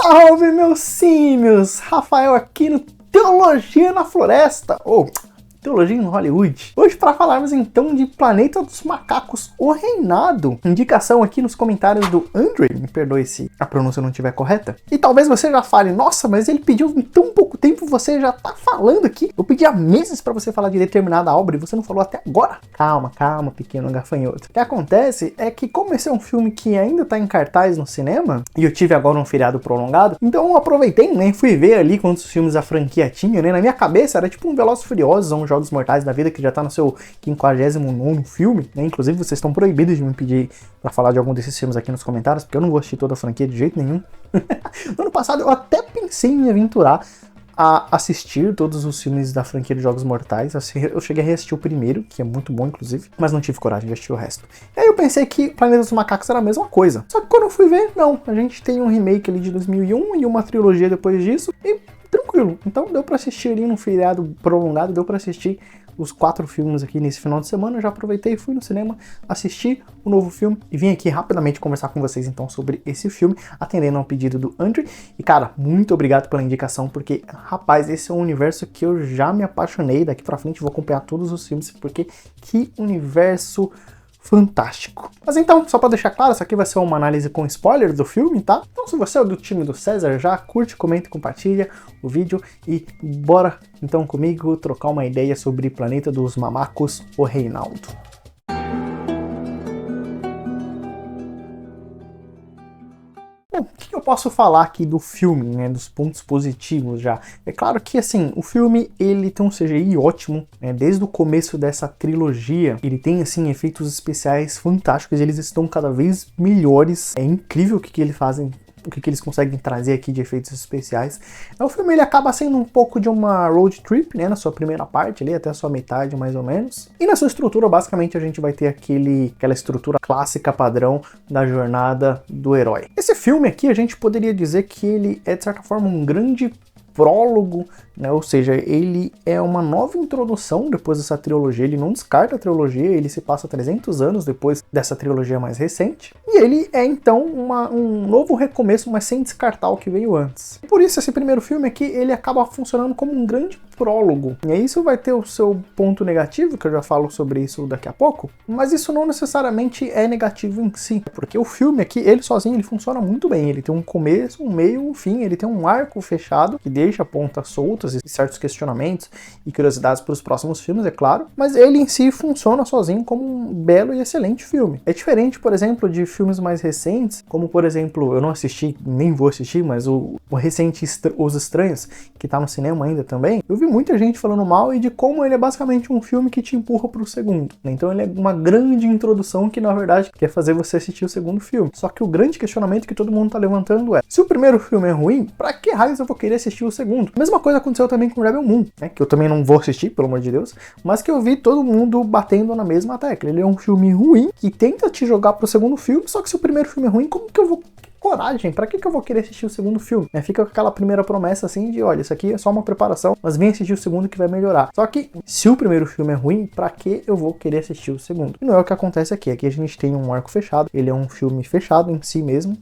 Salve, meus símios! Rafael aqui no Teologia na Floresta, ou Teologia em Hollywood. Hoje para falarmos então de Planeta dos Macacos, o Reinado. Indicação aqui nos comentários do André, me perdoe se a pronúncia não estiver correta. E talvez você já fale, nossa, mas ele pediu em tão pouco tempo, você já tá falando aqui. Eu pedi há meses para você falar de determinada obra e você não falou até agora. Calma, calma, pequeno gafanhoto. O que acontece é que como esse é um filme que ainda tá em cartaz no cinema, e eu tive agora um feriado prolongado, então eu aproveitei, né, fui ver ali quantos filmes a franquia tinha, né, na minha cabeça era tipo um Velozes e Furiosos, um Jogos Mortais da vida, que já tá no seu 59º filme, né? Inclusive vocês estão proibidos de me pedir pra falar de algum desses filmes aqui nos comentários, porque eu não vou assistir toda a franquia de jeito nenhum. No ano passado eu até pensei em me aventurar a assistir todos os filmes da franquia de Jogos Mortais. Eu cheguei a reassistir o primeiro, que é muito bom inclusive, mas não tive coragem de assistir o resto. E aí eu pensei que Planeta dos Macacos era a mesma coisa. Só que quando eu fui ver, não. A gente tem um remake ali de 2001 e uma trilogia depois disso, e tranquilo. Então deu pra assistir ali num feriado prolongado, deu pra assistir os 4 filmes aqui nesse final de semana. Eu já aproveitei, fui no cinema, assisti o novo filme e vim aqui rapidamente conversar com vocês então sobre esse filme, atendendo ao pedido do André. E cara, muito obrigado pela indicação, porque rapaz, esse é um universo que eu já me apaixonei. Daqui pra frente vou acompanhar todos os filmes, porque que universo fantástico. Mas então, só pra deixar claro, isso aqui vai ser uma análise com spoiler do filme, tá? Então se você é do time do César, já curte, comenta e compartilha o vídeo e bora então comigo trocar uma ideia sobre Planeta dos Mamacos, o Reinado. Bom, o que eu posso falar aqui do filme, né, dos pontos positivos já? É claro que, assim, o filme, ele tem um CGI ótimo, né, desde o começo dessa trilogia, ele tem, assim, efeitos especiais fantásticos, eles estão cada vez melhores, é incrível o que eles fazem, o que eles conseguem trazer aqui de efeitos especiais. O filme ele acaba sendo um pouco de uma road trip, né, na sua primeira parte ali, até a sua metade mais ou menos. E na sua estrutura, basicamente, a gente vai ter aquela estrutura clássica padrão da jornada do herói. Esse filme aqui, a gente poderia dizer que ele é, de certa forma, um grande prólogo, né? Ou seja, ele é uma nova introdução depois dessa trilogia, ele não descarta a trilogia, ele se passa 300 anos depois dessa trilogia mais recente, e ele é então um novo recomeço, mas sem descartar o que veio antes. Por isso esse primeiro filme aqui, ele acaba funcionando como um grande prólogo, e aí isso vai ter o seu ponto negativo, que eu já falo sobre isso daqui a pouco, mas isso não necessariamente é negativo em si, porque o filme aqui, ele sozinho, ele funciona muito bem, ele tem um começo, um meio, um fim, ele tem um arco fechado, que deixa pontas soltas e certos questionamentos e curiosidades para os próximos filmes, é claro, mas ele em si funciona sozinho como um belo e excelente filme. É diferente, por exemplo, de filmes mais recentes, como por exemplo, eu não assisti, nem vou assistir, mas o recente Os Estranhos, que tá no cinema ainda também, eu vi muita gente falando mal e de como ele é basicamente um filme que te empurra pro segundo, né? Então ele é uma grande introdução que na verdade quer fazer você assistir o segundo filme. Só que o grande questionamento que todo mundo tá levantando é, se o primeiro filme é ruim, pra que raios eu vou querer assistir o segundo? A mesma coisa aconteceu também com Rebel Moon, né, que eu também não vou assistir, pelo amor de Deus, mas que eu vi todo mundo batendo na mesma tecla. Ele é um filme ruim, que tenta te jogar pro segundo filme, só que se o primeiro filme é ruim, como que eu vou... coragem, pra que eu vou querer assistir o segundo filme? Fica com aquela primeira promessa assim de, olha, isso aqui é só uma preparação, mas vem assistir o segundo que vai melhorar. Só que, se o primeiro filme é ruim, pra que eu vou querer assistir o segundo? E não é o que acontece aqui. Aqui a gente tem um arco fechado, ele é um filme fechado em si mesmo,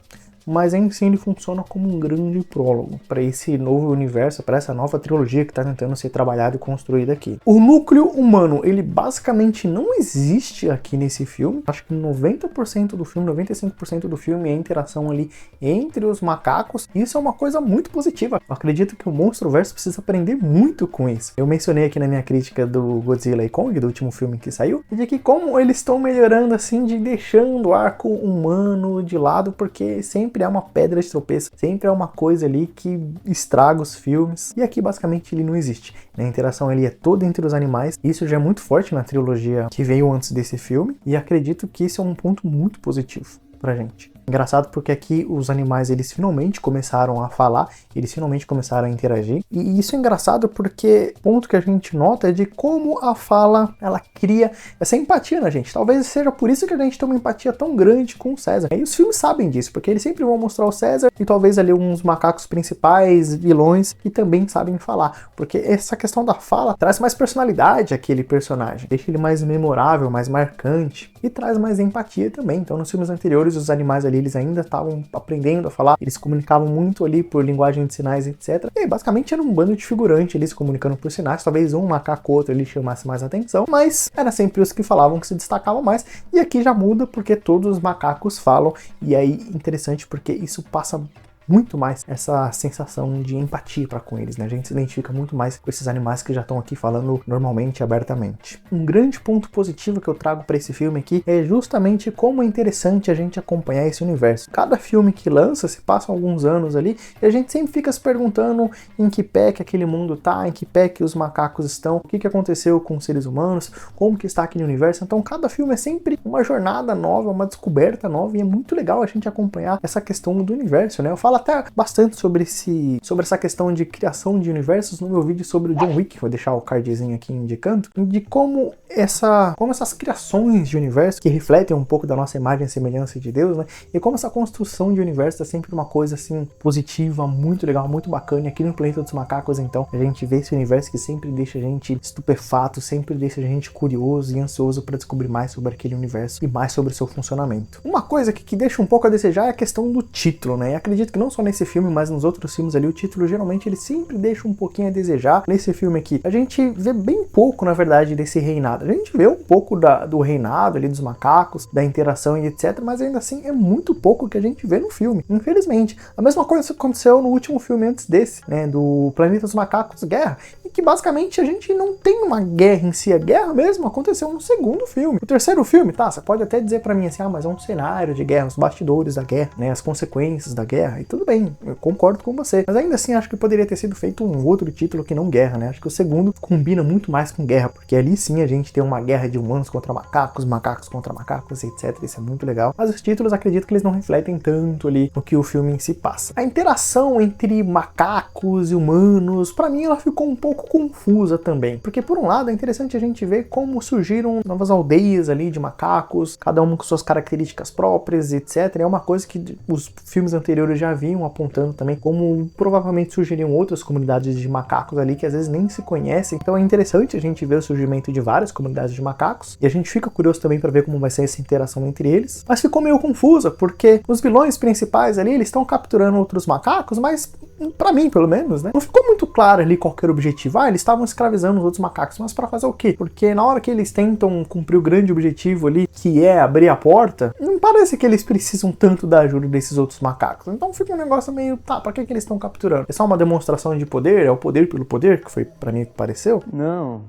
mas em si ele funciona como um grande prólogo para esse novo universo, para essa nova trilogia que está tentando ser trabalhada e construída aqui. O núcleo humano, ele basicamente não existe aqui nesse filme. Acho que 90% do filme, 95% do filme é a interação ali entre os macacos. Isso é uma coisa muito positiva. Eu acredito que o Monstro-Verso precisa aprender muito com isso. Eu mencionei aqui na minha crítica do Godzilla e Kong, do último filme que saiu, de que como eles estão melhorando assim, de deixando o arco humano de lado, porque sempre é uma pedra de tropeço, sempre é uma coisa ali que estraga os filmes, e aqui basicamente ele não existe. A interação ali é toda entre os animais, isso já é muito forte na trilogia que veio antes desse filme, e acredito que isso é um ponto muito positivo pra gente. Engraçado porque aqui os animais, eles finalmente começaram a falar, eles finalmente começaram a interagir. E isso é engraçado porque o ponto que a gente nota é de como a fala, ela cria essa empatia na gente. Talvez seja por isso que a gente tem uma empatia tão grande com o César. E os filmes sabem disso, porque eles sempre vão mostrar o César e talvez ali uns macacos principais, vilões, que também sabem falar. Porque essa questão da fala traz mais personalidade àquele personagem, deixa ele mais memorável, mais marcante e traz mais empatia também. Então nos filmes anteriores os animais ali eles ainda estavam aprendendo a falar, eles se comunicavam muito ali por linguagem de sinais, etc. E aí, basicamente era um bando de figurante ali se comunicando por sinais, talvez um macaco ou outro ali chamasse mais atenção, mas era sempre os que falavam que se destacavam mais, e aqui já muda porque todos os macacos falam, e aí interessante porque isso passa muito mais essa sensação de empatia para com eles, né? A gente se identifica muito mais com esses animais que já estão aqui falando normalmente, abertamente. Um grande ponto positivo que eu trago para esse filme aqui é justamente como é interessante a gente acompanhar esse universo. Cada filme que lança, se passam alguns anos ali, e a gente sempre fica se perguntando em que pé que aquele mundo tá, em que pé que os macacos estão, o que aconteceu com os seres humanos, como que está aquele universo. Então cada filme é sempre uma jornada nova, uma descoberta nova, e é muito legal a gente acompanhar essa questão do universo, né? Eu falo até bastante sobre essa questão de criação de universos no meu vídeo sobre o John Wick, vou deixar o cardzinho aqui indicando, de como essas criações de universo que refletem um pouco da nossa imagem e semelhança de Deus, né? E como essa construção de universo é sempre uma coisa assim positiva, muito legal, muito bacana. E aqui no Planeta dos Macacos, então, a gente vê esse universo que sempre deixa a gente estupefato, sempre deixa a gente curioso e ansioso para descobrir mais sobre aquele universo e mais sobre o seu funcionamento. Uma coisa que deixa um pouco a desejar é a questão do título, né? E acredito que não só nesse filme, mas nos outros filmes ali, o título geralmente ele sempre deixa um pouquinho a desejar. Nesse filme aqui, a gente vê bem pouco, na verdade, desse reinado. A gente vê um pouco do reinado ali dos macacos, da interação e etc, mas ainda assim é muito pouco que a gente vê no filme, infelizmente. A mesma coisa aconteceu no último filme antes desse, né, do Planeta dos Macacos Guerra, e que basicamente a gente não tem uma guerra em si. A guerra mesmo aconteceu no segundo filme. O terceiro filme, tá, você pode até dizer pra mim assim, mas é um cenário de guerra, os bastidores da guerra, né, as consequências da guerra, e tudo bem, eu concordo com você. Mas ainda assim, acho que poderia ter sido feito um outro título que não guerra, né? Acho que o segundo combina muito mais com guerra, porque ali sim a gente tem uma guerra de humanos contra macacos, macacos contra macacos, etc. Isso é muito legal. Mas os títulos, acredito que eles não refletem tanto ali no que o filme em si passa. A interação entre macacos e humanos, pra mim, ela ficou um pouco confusa também. Porque, por um lado, é interessante a gente ver como surgiram novas aldeias ali de macacos, cada uma com suas características próprias, etc. É uma coisa que os filmes anteriores já vinham apontando também, como provavelmente surgiriam outras comunidades de macacos ali que às vezes nem se conhecem. Então é interessante a gente ver o surgimento de várias comunidades de macacos, e a gente fica curioso também para ver como vai ser essa interação entre eles. Mas ficou meio confusa, porque os vilões principais ali, eles estão capturando outros macacos, mas pra mim, pelo menos, né, não ficou muito claro ali qual que era o objetivo. Eles estavam escravizando os outros macacos, mas pra fazer o quê? Porque na hora que eles tentam cumprir o grande objetivo ali, que é abrir a porta, não parece que eles precisam tanto da ajuda desses outros macacos. Então fica um negócio meio, tá, pra que eles estão capturando? É só uma demonstração de poder? É o poder pelo poder, que foi pra mim que pareceu? Não,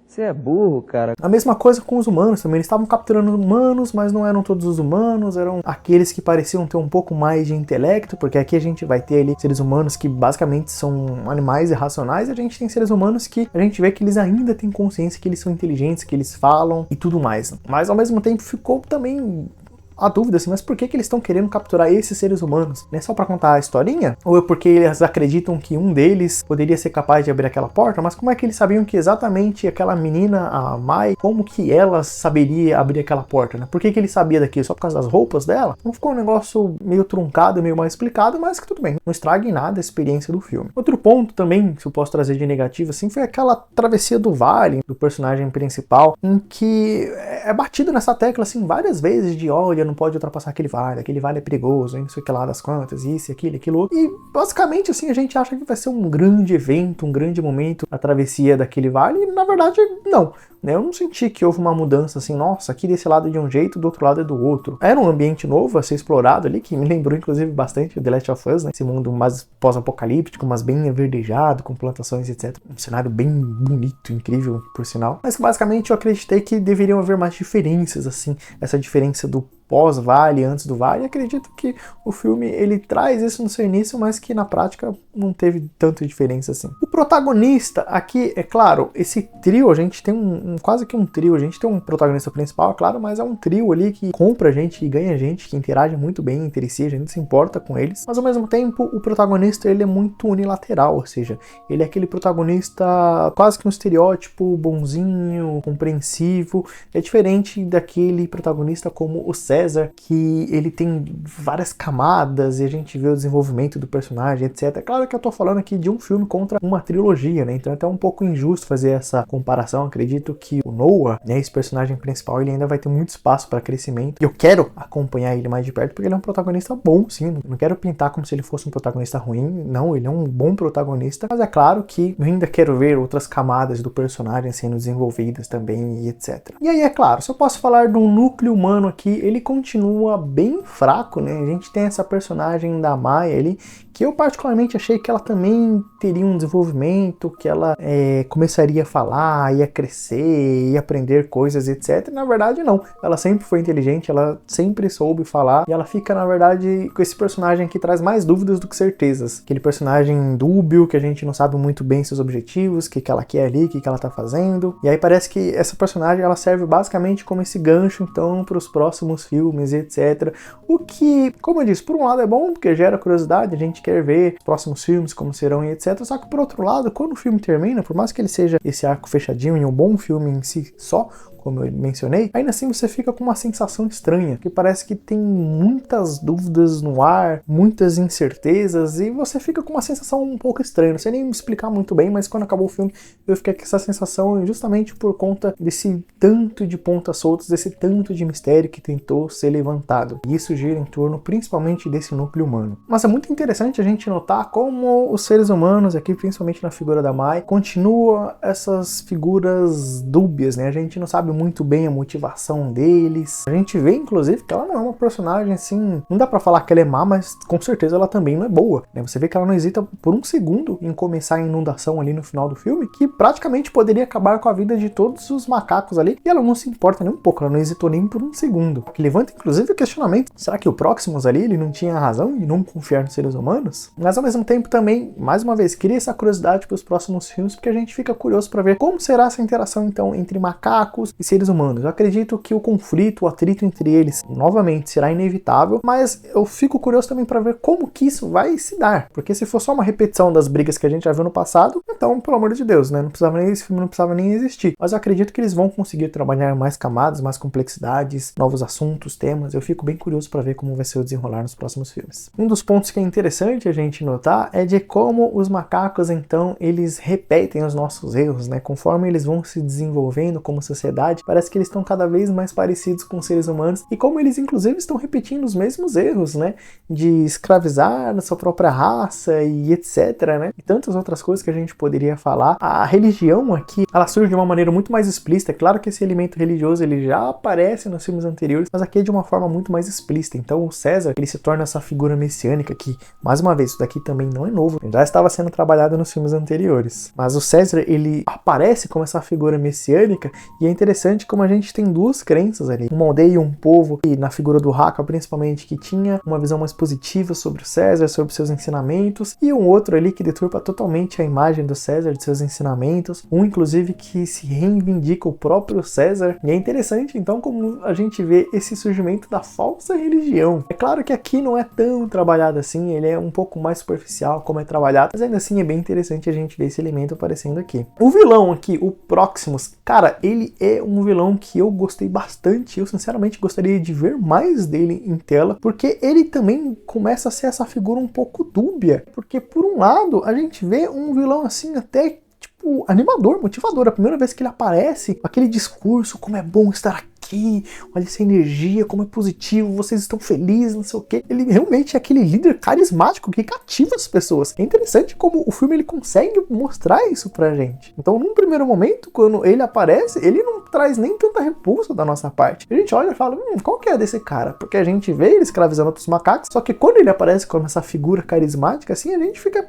você é burro, cara. A mesma coisa com os humanos também. Eles estavam capturando humanos, mas não eram todos os humanos, eram aqueles que pareciam ter um pouco mais de intelecto, porque aqui a gente vai ter ali seres humanos que basicamente são animais irracionais, e a gente tem seres humanos que a gente vê que eles ainda têm consciência, que eles são inteligentes, que eles falam e tudo mais. Mas ao mesmo tempo ficou também a dúvida assim, mas por que eles estão querendo capturar esses seres humanos? Não é só pra contar a historinha? Ou é porque eles acreditam que um deles poderia ser capaz de abrir aquela porta? Mas como é que eles sabiam que exatamente aquela menina, a Mai, como que ela saberia abrir aquela porta, né? Por que ele sabia daquilo? Só por causa das roupas dela? Não ficou um negócio meio truncado, meio mal explicado, mas que tudo bem. Não estraga em nada a experiência do filme. Outro ponto também, que eu posso trazer de negativo, assim, foi aquela travessia do vale, do personagem principal, em que é batido nessa tecla, assim, várias vezes de, olha, não pode ultrapassar aquele vale é perigoso, não sei o que lá das quantas, isso, aquilo outro. E basicamente assim a gente acha que vai ser um grande evento, um grande momento a travessia daquele vale, e na verdade não. Eu não senti que houve uma mudança assim, nossa, aqui desse lado é de um jeito, do outro lado é do outro. Era um ambiente novo a ser explorado ali, que me lembrou inclusive bastante The Last of Us, né? Esse mundo mais pós-apocalíptico, mas bem averdejado, com plantações, etc. Um cenário bem bonito, incrível, por sinal. Mas basicamente eu acreditei que deveriam haver mais diferenças, assim, essa diferença do pós-vale, antes do vale. Acredito que o filme, ele traz isso no seu início, mas que na prática não teve tanta diferença assim. O protagonista aqui, é claro, esse trio, a gente tem quase que um trio, a gente tem um protagonista principal, é claro, mas é um trio ali que compra a gente, que ganha a gente, que interage muito bem entre si, a gente se importa com eles, mas ao mesmo tempo o protagonista, ele é muito unilateral, ou seja, ele é aquele protagonista quase que um estereótipo bonzinho, compreensivo, é diferente daquele protagonista como o Seth, César, que ele tem várias camadas e a gente vê o desenvolvimento do personagem, etc. Claro que eu tô falando aqui de um filme contra uma trilogia, né? Então é até um pouco injusto fazer essa comparação. Acredito que o Noah, né, esse personagem principal, ele ainda vai ter muito espaço para crescimento. Eu quero acompanhar ele mais de perto porque ele é um protagonista bom, sim. Não quero pintar como se ele fosse um protagonista ruim. Não, ele é um bom protagonista. Mas é claro que eu ainda quero ver outras camadas do personagem sendo desenvolvidas também e etc. E aí, é claro, se eu posso falar de um núcleo humano aqui, ele continua bem fraco, né? A gente tem essa personagem da Maya ali, que eu particularmente achei que ela também teria um desenvolvimento, que ela começaria a falar, ia crescer, ia aprender coisas, etc. Na verdade, não. Ela sempre foi inteligente, ela sempre soube falar, e ela fica, na verdade, com esse personagem que traz mais dúvidas do que certezas. Aquele personagem dúbio, que a gente não sabe muito bem seus objetivos, o que ela quer ali, o que ela tá fazendo. E aí parece que essa personagem, ela serve basicamente como esse gancho, então, para os próximos filmes, etc. O que, como eu disse, por um lado é bom, porque gera curiosidade, a gente quer ver os próximos filmes, como serão e etc. Só que por outro lado, quando o filme termina, por mais que ele seja esse arco fechadinho e um bom filme em si só, como eu mencionei, ainda assim você fica com uma sensação estranha, que parece que tem muitas dúvidas no ar, muitas incertezas, e você fica com uma sensação um pouco estranha. Não sei nem me explicar muito bem, mas quando acabou o filme eu fiquei com essa sensação justamente por conta desse tanto de pontas soltas, desse tanto de mistério que tentou ser levantado. E isso gira em torno principalmente desse núcleo humano. Mas é muito interessante a gente notar como os seres humanos aqui, principalmente na figura da Mai, continua essas figuras dúbias, né? A gente não sabe muito bem a motivação deles. A gente vê, inclusive, que ela não é uma personagem assim, não dá pra falar que ela é má, mas com certeza ela também não é boa, né? Você vê que ela não hesita por um segundo em começar a inundação ali no final do filme, que praticamente poderia acabar com a vida de todos os macacos ali, e ela não se importa nem um pouco, ela não hesitou nem por um segundo. Que levanta, inclusive, o questionamento, será que o Proximus ali, ele não tinha razão em não confiar nos seres humanos? Mas ao mesmo tempo também, mais uma vez, cria essa curiosidade para os próximos filmes, porque a gente fica curioso para ver como será essa interação então entre macacos e seres humanos. Eu acredito que o conflito, o atrito entre eles, novamente, será inevitável, mas eu fico curioso também para ver como que isso vai se dar, porque se for só uma repetição das brigas que a gente já viu no passado, então, pelo amor de Deus, né, esse filme não precisava nem existir. Mas eu acredito que eles vão conseguir trabalhar mais camadas, mais complexidades, novos assuntos, temas. Eu fico bem curioso para ver como vai ser o desenrolar nos próximos filmes. Um dos pontos que é interessante a gente notar é de como os macacos, então, eles repetem os nossos erros, né, conforme eles vão se desenvolvendo como sociedade. Parece que eles estão cada vez mais parecidos com os seres humanos e como eles, inclusive, estão repetindo os mesmos erros, né? De escravizar na sua própria raça e etc, né? E tantas outras coisas que a gente poderia falar. A religião aqui, ela surge de uma maneira muito mais explícita. É claro que esse elemento religioso, ele já aparece nos filmes anteriores, mas aqui é de uma forma muito mais explícita. Então o César, ele se torna essa figura messiânica que, mais uma vez, isso daqui também não é novo. Já estava sendo trabalhado nos filmes anteriores. Mas o César, ele aparece como essa figura messiânica e é interessante como a gente tem duas crenças ali. Uma aldeia e um povo, e na figura do Haka, principalmente, que tinha uma visão mais positiva sobre o César, sobre seus ensinamentos, e um outro ali que deturpa totalmente a imagem do César, de seus ensinamentos, um inclusive que se reivindica o próprio César. E é interessante então como a gente vê esse surgimento da falsa religião. É claro que aqui não é tão trabalhado assim, ele é um pouco mais superficial como é trabalhado, mas ainda assim é bem interessante a gente ver esse elemento aparecendo aqui. O vilão aqui, o Proximus, cara, ele é um vilão que eu gostei bastante. Eu sinceramente gostaria de ver mais dele em tela, porque ele também começa a ser essa figura um pouco dúbia, porque por um lado a gente vê um vilão assim até tipo animador, motivador. A primeira vez que ele aparece, aquele discurso, como é bom estar aqui, olha essa energia, como é positivo, vocês estão felizes, não sei o que. Ele realmente é aquele líder carismático que cativa as pessoas. É interessante como o filme ele consegue mostrar isso pra gente. Então, num primeiro momento, quando ele aparece, ele não traz nem tanta repulsa da nossa parte. A gente olha e fala, qual que é desse cara? Porque a gente vê ele escravizando outros macacos, só que quando ele aparece como essa figura carismática, assim, a gente fica...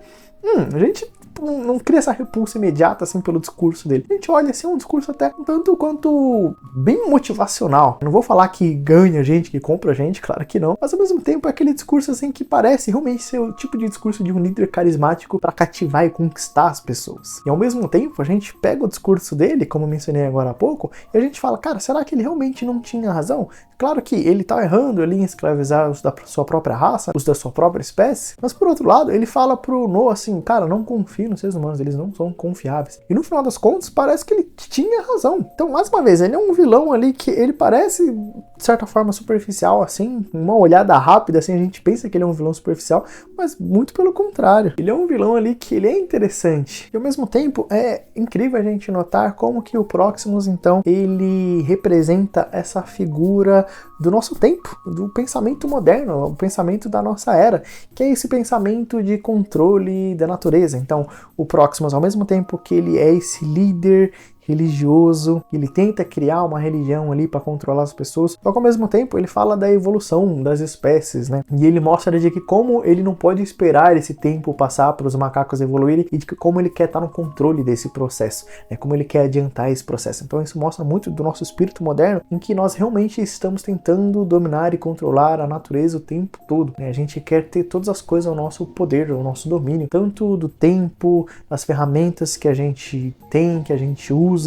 a gente não cria essa repulsa imediata assim pelo discurso dele. A gente olha assim, um discurso até um tanto quanto bem motivacional. Não vou falar que ganha gente, que compra gente, claro que não, mas ao mesmo tempo é aquele discurso assim que parece realmente ser o tipo de discurso de um líder carismático para cativar e conquistar as pessoas. E ao mesmo tempo a gente pega o discurso dele, como mencionei agora há pouco, E a gente fala, cara, será que ele realmente não tinha razão? Claro que ele tá errando ali em escravizar os da sua própria raça, os da sua própria espécie, mas por outro lado, ele fala pro Noah assim, cara, não confie nos seres humanos, eles não são confiáveis. E no final das contas, parece que ele tinha razão. Então, mais uma vez, ele é um vilão ali que ele parece, de certa forma, superficial, assim, uma olhada rápida, assim, a gente pensa que ele é um vilão superficial, mas muito pelo contrário. Ele é um vilão ali que ele é interessante. E ao mesmo tempo, é incrível a gente notar como que o Proximus, então, ele representa essa figura do nosso tempo, do pensamento moderno, o pensamento da nossa era, que é esse pensamento de controle da natureza. Então, o Proximus, ao mesmo tempo que ele é esse líder religioso, ele tenta criar uma religião ali para controlar as pessoas, só que ao mesmo tempo ele fala da evolução das espécies, né? E ele mostra de que como ele não pode esperar esse tempo passar para os macacos evoluírem e de que como ele quer estar no controle desse processo, né? Como ele quer adiantar esse processo. Então isso mostra muito do nosso espírito moderno, em que nós realmente estamos tentando dominar e controlar a natureza o tempo todo, né? A gente quer ter todas as coisas ao nosso poder, ao nosso domínio, tanto do tempo, das ferramentas que a gente tem, que a gente usa,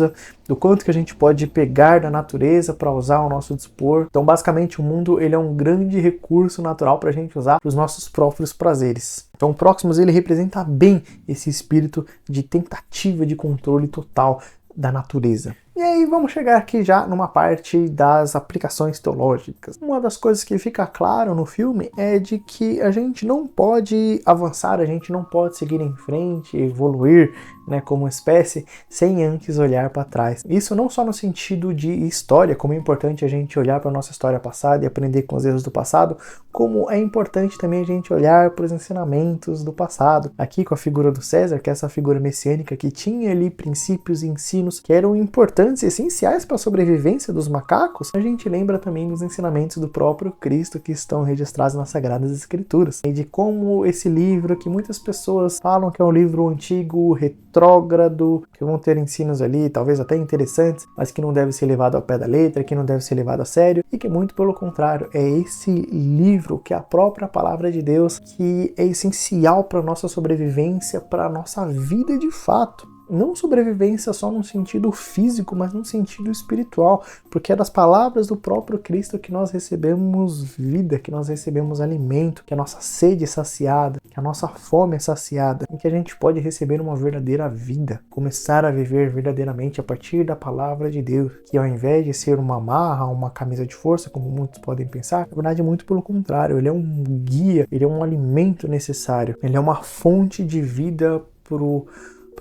do quanto que a gente pode pegar da natureza para usar ao nosso dispor. Então, basicamente, o mundo ele é um grande recurso natural para a gente usar para os nossos próprios prazeres. Então, o Proximus ele representa bem esse espírito de tentativa de controle total da natureza. E aí vamos chegar aqui já numa parte das aplicações teológicas. Uma das coisas que fica claro no filme é de que a gente não pode avançar, a gente não pode seguir em frente, evoluir, né, como espécie, sem antes olhar para trás. Isso não só no sentido de história, como é importante a gente olhar para a nossa história passada e aprender com os erros do passado, como é importante também a gente olhar para os ensinamentos do passado. Aqui com a figura do César, que é essa figura messiânica que tinha ali princípios e ensinos que eram importantes, essenciais para a sobrevivência dos macacos, a gente lembra também dos ensinamentos do próprio Cristo que estão registrados nas Sagradas Escrituras. E de como esse livro, que muitas pessoas falam que é um livro antigo, retrógrado, que vão ter ensinos ali, talvez até interessantes, mas que não deve ser levado ao pé da letra, que não deve ser levado a sério, e que muito pelo contrário, é esse livro que é a própria palavra de Deus, que é essencial para a nossa sobrevivência, para a nossa vida de fato. Não sobrevivência só no sentido físico, mas no sentido espiritual, porque é das palavras do próprio Cristo que nós recebemos vida, que nós recebemos alimento, que a nossa sede é saciada, que a nossa fome é saciada, e que a gente pode receber uma verdadeira vida, começar a viver verdadeiramente a partir da palavra de Deus, que ao invés de ser uma marra, uma camisa de força, como muitos podem pensar, na verdade é muito pelo contrário, ele é um guia, ele é um alimento necessário, ele é uma fonte de vida para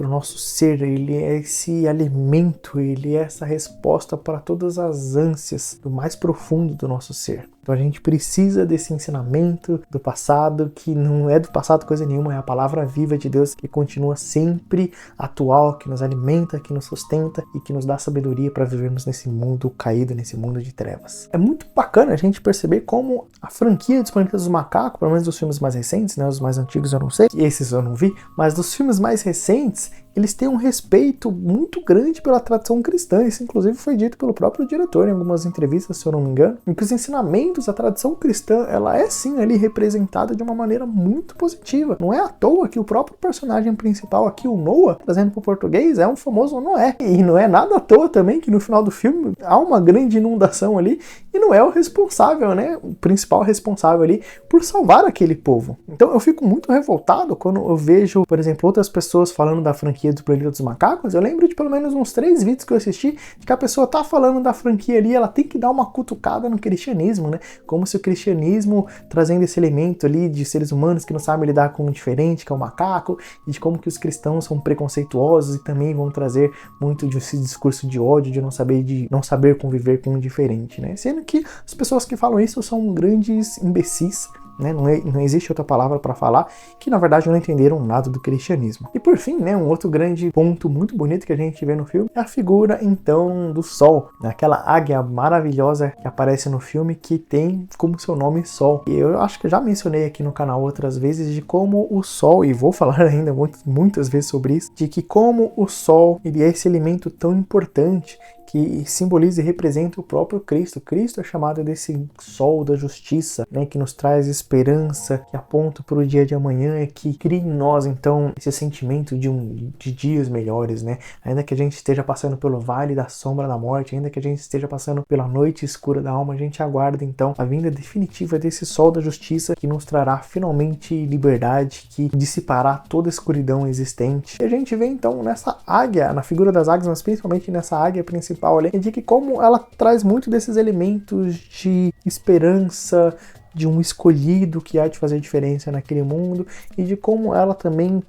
o nosso ser, ele é esse alimento, ele é essa resposta para todas as ânsias do mais profundo do nosso ser. Então a gente precisa desse ensinamento do passado, que não é do passado coisa nenhuma, é a palavra viva de Deus que continua sempre atual, que nos alimenta, que nos sustenta e que nos dá sabedoria para vivermos nesse mundo caído, nesse mundo de trevas. É muito bacana a gente perceber como a franquia dos Planetas dos Macacos, pelo menos dos filmes mais recentes, né, os mais antigos eu não sei, esses eu não vi, mas dos filmes mais recentes, eles têm um respeito muito grande pela tradição cristã. Isso inclusive foi dito pelo próprio diretor em algumas entrevistas, se eu não me engano, em que os ensinamentos, a tradição cristã, ela é sim ali representada de uma maneira muito positiva. Não é à toa que o próprio personagem principal aqui, o Noah, trazendo para o português, é um famoso Noé. E não é nada à toa também que no final do filme há uma grande inundação ali e Noé é o responsável, né, o principal responsável ali por salvar aquele povo. Então eu fico muito revoltado quando eu vejo, por exemplo, outras pessoas falando da franquia do Planeta dos Macacos. Eu lembro de pelo menos uns 3 vídeos que eu assisti de que a pessoa tá falando da franquia ali, ela tem que dar uma cutucada no cristianismo, né? Como se o cristianismo, trazendo esse elemento ali de seres humanos que não sabem lidar com o diferente, que é o macaco, e de como que os cristãos são preconceituosos e também vão trazer muito desse discurso de ódio, de não saber conviver com o diferente, né? Sendo que as pessoas que falam isso são grandes imbecis, né? Não existe outra palavra para falar, que na verdade não entenderam nada do cristianismo. E por fim, né, um outro grande ponto muito bonito que a gente vê no filme é a figura então do Sol, né? Aquela águia maravilhosa que aparece no filme, que tem como seu nome Sol. E eu acho que eu já mencionei aqui no canal outras vezes de como o Sol, e vou falar ainda muitas vezes sobre isso, de que como o Sol ele é esse elemento tão importante que simboliza e representa o próprio Cristo. Cristo é chamado desse sol da justiça, né, que nos traz esperança, que aponta para o dia de amanhã e que cria em nós, então, esse sentimento de dias melhores, né? Ainda que a gente esteja passando pelo vale da sombra da morte, ainda que a gente esteja passando pela noite escura da alma, a gente aguarda, então, a vinda definitiva desse sol da justiça que nos trará finalmente liberdade, que dissipará toda a escuridão existente. E a gente vê, então, nessa águia, na figura das águias, mas principalmente nessa águia principal ali, de que como ela traz muito desses elementos de esperança, de um escolhido que há de fazer diferença naquele mundo, e de como ela também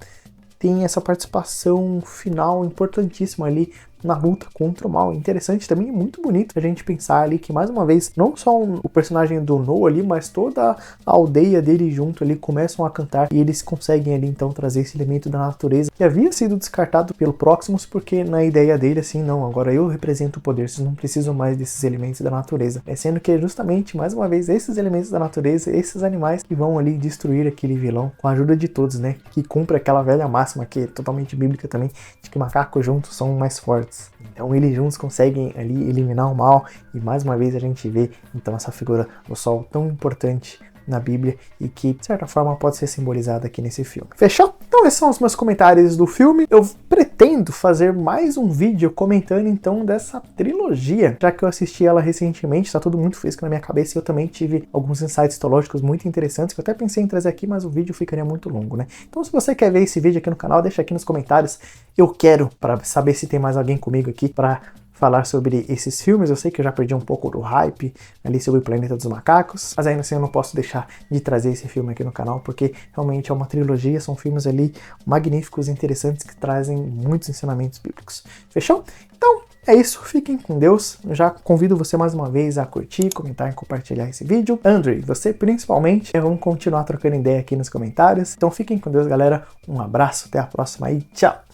tem essa participação final importantíssima ali na luta contra o mal. Interessante também, é muito bonito a gente pensar ali que, mais uma vez, não só o personagem do Noah ali, mas toda a aldeia dele junto ali começam a cantar e eles conseguem ali então trazer esse elemento da natureza que havia sido descartado pelo Proximus, porque na ideia dele assim, não, agora eu represento o poder, vocês não precisam mais desses elementos da natureza. Sendo que é justamente, mais uma vez, esses elementos da natureza, esses animais que vão ali destruir aquele vilão com a ajuda de todos, né? Que cumpre aquela velha máxima que é totalmente bíblica também, de que macacos juntos são mais fortes. Então eles juntos conseguem ali eliminar o mal, e mais uma vez a gente vê então essa figura do sol tão importante na Bíblia e que de certa forma pode ser simbolizada aqui nesse filme. Fechou? Então esses são os meus comentários do filme. Eu pretendo fazer mais um vídeo comentando então dessa trilogia, já que eu assisti ela recentemente, está tudo muito fresco na minha cabeça e eu também tive alguns insights teológicos muito interessantes que eu até pensei em trazer aqui, mas o vídeo ficaria muito longo, né? Então se você quer ver esse vídeo aqui no canal, deixa aqui nos comentários. Eu quero, para saber se tem mais alguém comigo aqui para falar sobre esses filmes. Eu sei que eu já perdi um pouco do hype ali sobre o Planeta dos Macacos, mas ainda assim eu não posso deixar de trazer esse filme aqui no canal, porque realmente é uma trilogia, são filmes ali magníficos e interessantes que trazem muitos ensinamentos bíblicos. Fechou? Então, é isso, fiquem com Deus. Eu já convido você mais uma vez a curtir, comentar e compartilhar esse vídeo. Andrei, você principalmente, vamos continuar trocando ideia aqui nos comentários. Então fiquem com Deus, galera. Um abraço, até a próxima e tchau!